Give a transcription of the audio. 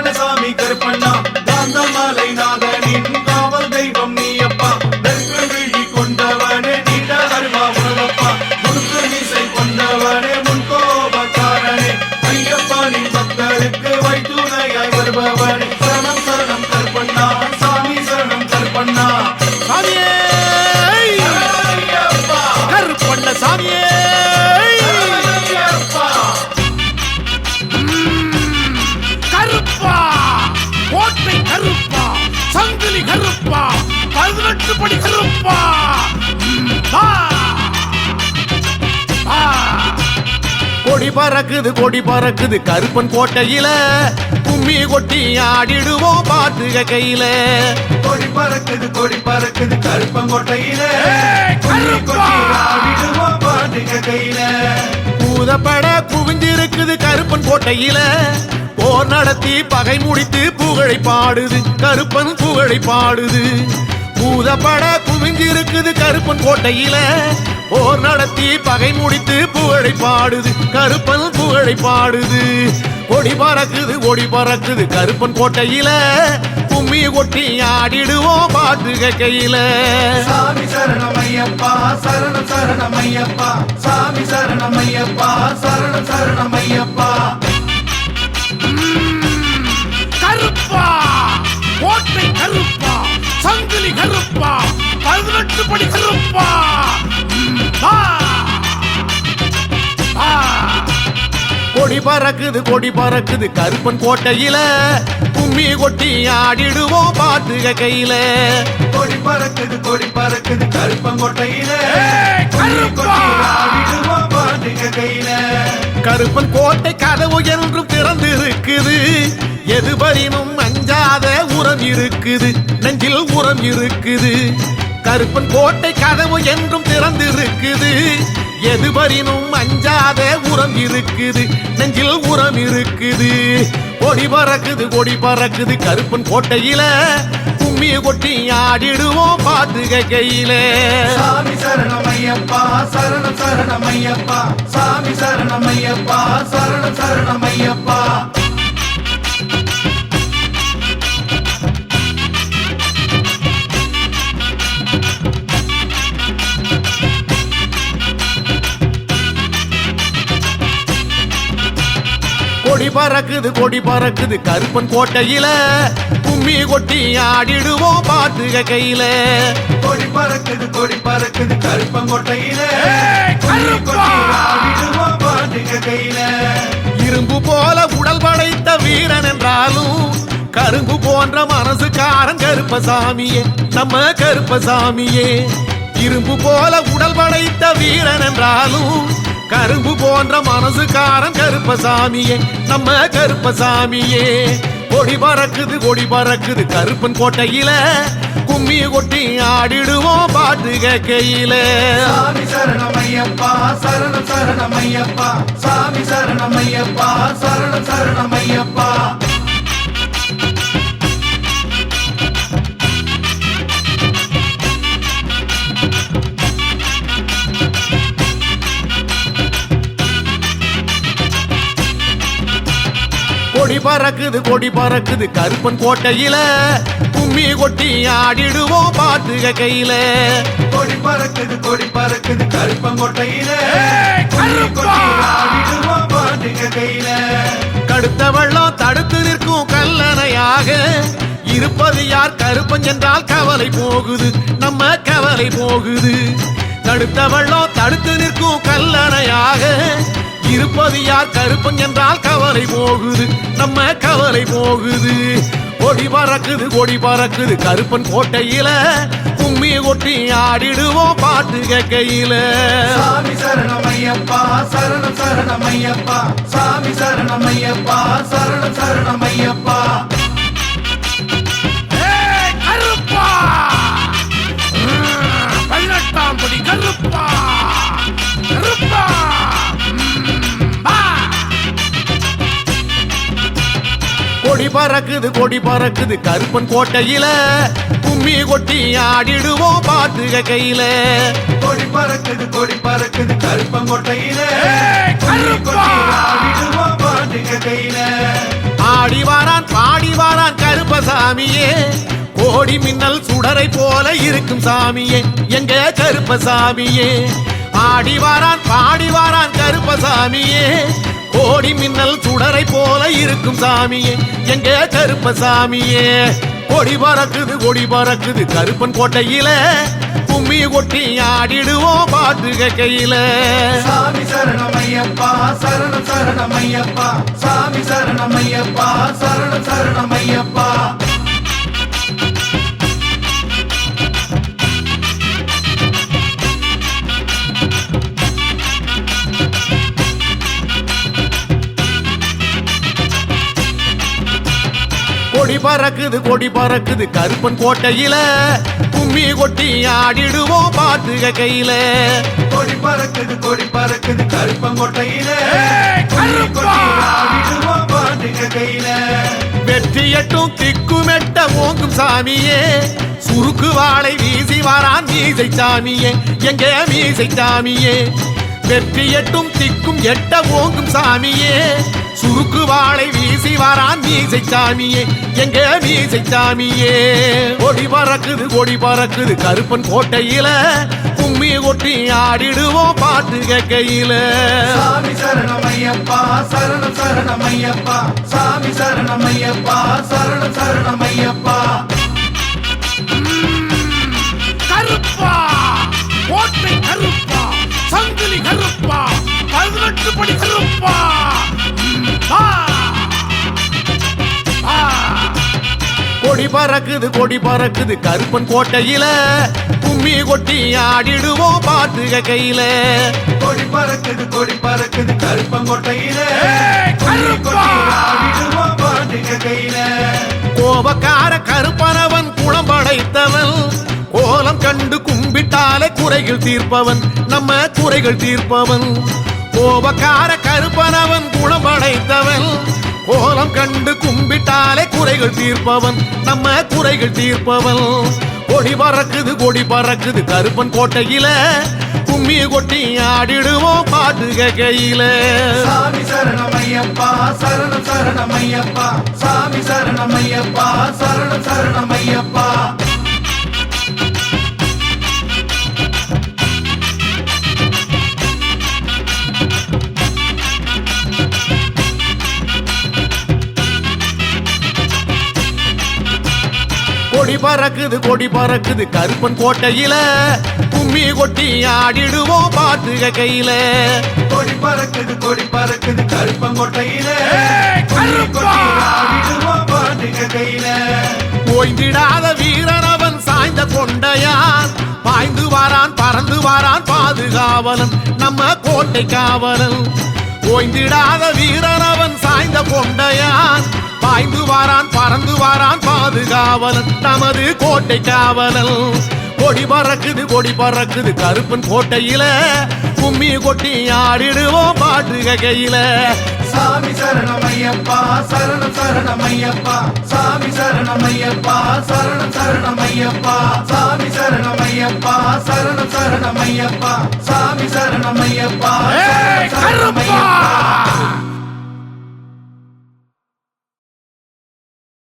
கருப்பண்ணசாமி கருப்பண்ணா காந்தமலை நாதனின் காவல் தெய்வம் நீயப்பா நெருப்பு விழி கொண்டவனே நீட அருவா உணவப்பா முழுக்க மீசை கொண்டவனே முன்கோபக்காரனே ஐயப்பனின் பக்தருக்கு வைத்துணையாய் வருபவனே சரணம் சரணம் கருப்பண்ணா சாமி சரணம் கருப்பண்ணா சாமியே கருப்பண்ண சாமியே கருப்பா கோட்டை கருப்பா சங்கிலி கருப்பா 18 படி கருப்பா கொடி பறக்குது கருப்பன் கோட்டையில கும்மி கொட்டி ஆடிடுவோம் பாட்டுக கையில கொடி பறக்குது கருப்பன் கோட்டையில கும்மி கொட்டி ஆடிடுவோம் பாட்டுக கையில பூதப்பட குவிஞ்சிருக்குது கருப்பன் கோட்டையில போர் நடத்தி பகை முடித்து புகழை பாடுது கருப்பன் புகழை பாடுது பூதப்பட குவிஞ்சிருக்குது கருப்பன் கோட்டையில போர் நடத்தி பகை முடித்து புகழை பாடுது கருப்பன் புகழை பாடுது கொடி பறக்குது கருப்பன் கோட்டையில கும்மி கொட்டி ஆடிடுவோம் பாட்டுக கையில சாமி சரணமையப்பா சரணம் சரணமையப்பா சாமி சரணமையப்பா சரணம் சரணமையப்பா கருப்பா கோட்டை கருப்பா சங்கிலி கருப்பா 18 படி கருப்பா கொடி பறக்குது கருப்பன் கோட்டையில கும்மி கொட்டி ஆடிடுவோம் பாட்டுக கையில கொடி பறக்குது கருப்பன் கோட்டையில கும்மி கொட்டி ஆடிடுவோம் பாட்டுக கையில கருப்பன் கோட்டை கதவு என்றும் திறந்து இருக்குது எதுவரினும் அஞ்சாத உரம் இருக்குது நெஞ்சில் உரம் இருக்குது கருப்பன் கோட்டை கதவு என்றும் திறந்து இருக்குது எதுவரினும் அஞ்சாத உரம் இருக்குது நெஞ்சில் உரம் இருக்குது கொடி பறக்குது கருப்பன் கோட்டையில கும்மி கொட்டி ஆடிடுவோம் பாட்டுக கையில சாமி சரணமையப்பா சரணம் சரணமையப்பா சாமி சரணமையப்பா சரணம் சரணமையப்பா கொடி பறக்குது கருப்பன் கோட்டையில கும்மி கொட்டி ஆடிடுவோம் பாட்டுக கையில கொடி பறக்குது கருப்பன் கோட்டையில கும்மி கொட்டி ஆடிடுவோம் பாட்டுக கையில இரும்பு போல உடல் படைத்த வீரன் என்றாலும் கரும்பு போன்ற மனசுக்காரன் கருப்பசாமியே நம்ம கருப்பசாமியே இரும்பு போல உடல் படைத்த வீரன் என்றாலும் கரும்பு போன்ற மனசுக்காரன் கருப்பசாமியே நம்ம கருப்பசாமியே கொடி பறக்குது கருப்பன் கோட்டையில கும்மி கொட்டி ஆடிடுவோம் பாட்டுக கையில சாமி சரணமையப்பா சரணம் சரணமையப்பா சாமி சரணமையப்பா சரணம் சரணமையப்பா கொடி பறக்குது கருப்பன் கோட்டையில கும்மி கொட்டி ஆடிடுவோம் பாட்டுக கையில கொடி பறக்குது கருப்பன் கோட்டையில கும்மி கொட்டி ஆடிடுவோம் பாட்டுக கையில கடுத்த வெள்ளம் தடுத்து நிற்கும் கல்லணையாக இருப்பது யார் கருப்பன் என்றால் கவலை போகுது நம்ம கவலை போகுது தடுத்த வெள்ளம் தடுத்து நிற்கும் கல்லணையாக இருப்பது யார் கருப்பன் என்றால் கவலை போகுது நம்ம கவலை போகுது கொடி பறக்குது கருப்பன் கோட்டையில கும்மி கொட்டி ஆடிடுவோம் பாட்டுக கையில சாமி சரணமையப்பா சரணம் சரணமையப்பா சாமி சரணமையப்பா சரணம் சரணமையப்பா கருப்பா 18 படி கருப்பா கருப்பா கொடி பறக்குது கருப்பன் கோட்டையில கும்மி கொட்டி ஆடிடுவோம் பாட்டுக கையில கொடி பறக்குது கருப்பன் கோட்டையில கும்மி கொட்டி ஆடிடுவோம் பாட்டுக கையில ஆடி வாரான் பாடி கருப்பசாமியே கோடி மின்னல் சுடரை போல இருக்கும் சாமியே எங்க கருப்பசாமியே ஆடி வாரான் பாடி வாரான் கருப்பசாமியே கோடி மின்னல் சுடரை போல இருக்கும் சாமியே எங்க கருப்பசாமியே கொடி பறக்குது கருப்பன் கோட்டையில கும்மி கொட்டி ஆடிடுவோம் பாட்டு கையில சாமி சரணமையப்பா சரணம் சரணமையப்பா சாமி சரணமையப்பா சரணம் சரணமையப்பா கொடி பறக்குது கருப்பன் கோட்டையில கும்மி கொட்டி ஆடிடுவோம் பாட்டு கையில கொடி பறக்குது கருப்பன் கோட்டையில கும்மி கொட்டி ஆடிடுவோம் பாட்டு கையில வெற்றி எட்டும் திக்குமெட்ட ஓங்கும் சாமியே சுருக்கு வாளை வீசி வாரான் மீசை சாமியே எங்க மீசை சாமியே வெற்றி எட்டும் திக்கும் எட்ட ஓங்கும் சாமியே சுருக்கு வாளை வீசி வாரான் மீசை சாமியே எங்க மீசை சாமியே கொடி பறக்குது கருப்பன் கோட்டையில கும்மி கொட்டி ஆடிடுவோம் பாட்டு கையில சாமி சரணமையப்பா சரணம் சரணமையப்பா சாமி சரணமையப்பா சரணம் சரணமையப்பா கருப்பா கோட்டை கருப்பா சங்கிலி கருப்பா 18 படி கருப்பா கொடி பறக்குது கருப்பன் கோட்டையில கும்மி கொட்டி ஆடிடுவோம் பாட்டு கையில கொடி பறக்குது கருப்பன் கோட்டையில கும்மி கொட்டி ஆடிடுவோம் பாட்டு கையில கோபக்கார கருப்பனவன் குளம் படைத்தவன் கோலம் கண்டு கும்பிட்டாலே குறைகள் தீர்ப்பவன் நம்ம குறைகள் தீர்ப்பவன் கோபக்கார கருப்பனவன் குளம் படைத்தவன் கோலம் கண்டு கும்பிட்டாலே குறைகள் தீர்ப்பவன் நம்ம குறைகள் தீர்ப்பவன் கொடி பறக்குது கருப்பன் கோட்டையில கும்மி கொட்டி ஆடிடுவோம் பாட்டு கையில சாமி சரணமையப்பா சரணம் சரணமையப்பா சாமி சரணமையப்பா சரணம் சரணமையப்பா கொடி பறக்குது கருப்பன் கோட்டையில கும்மி கொட்டி ஆடிடுவோம் பாட்டு கையில கொடி பறக்குது கருப்பன் கோட்டையில கும்மி கொட்டி ஆடிடுவோம் பாட்டு கையில ஓய்ந்திடாத வீரனவன் சாய்ந்த கொண்டையான் பாய்ந்து வாரான் பறந்து வாரான் பாதுகாவலன் நம்ம கோட்டை காவலன் ஓய்ந்திடாத வீரனவன் சாய்ந்த கொண்டையான் பாய்ந்து வாரான் பறந்து வாரான் பாதுகாவலன் நமது கோட்டை காவலன் கொடி பறக்குது கருப்பன் கோட்டையில கும்மி கொட்டி ஆடிடுவோம் பாட்டு கையில சாமி சரணமையப்பா சரணம் சரணமையப்பா சாமி சரணமையப்பா சரணம் சரணமையப்பா சாமி சரணமையப்பா சரணம் சரணமையப்பா சாமி சரணமையப்பா சரணம் சரணமையப்பா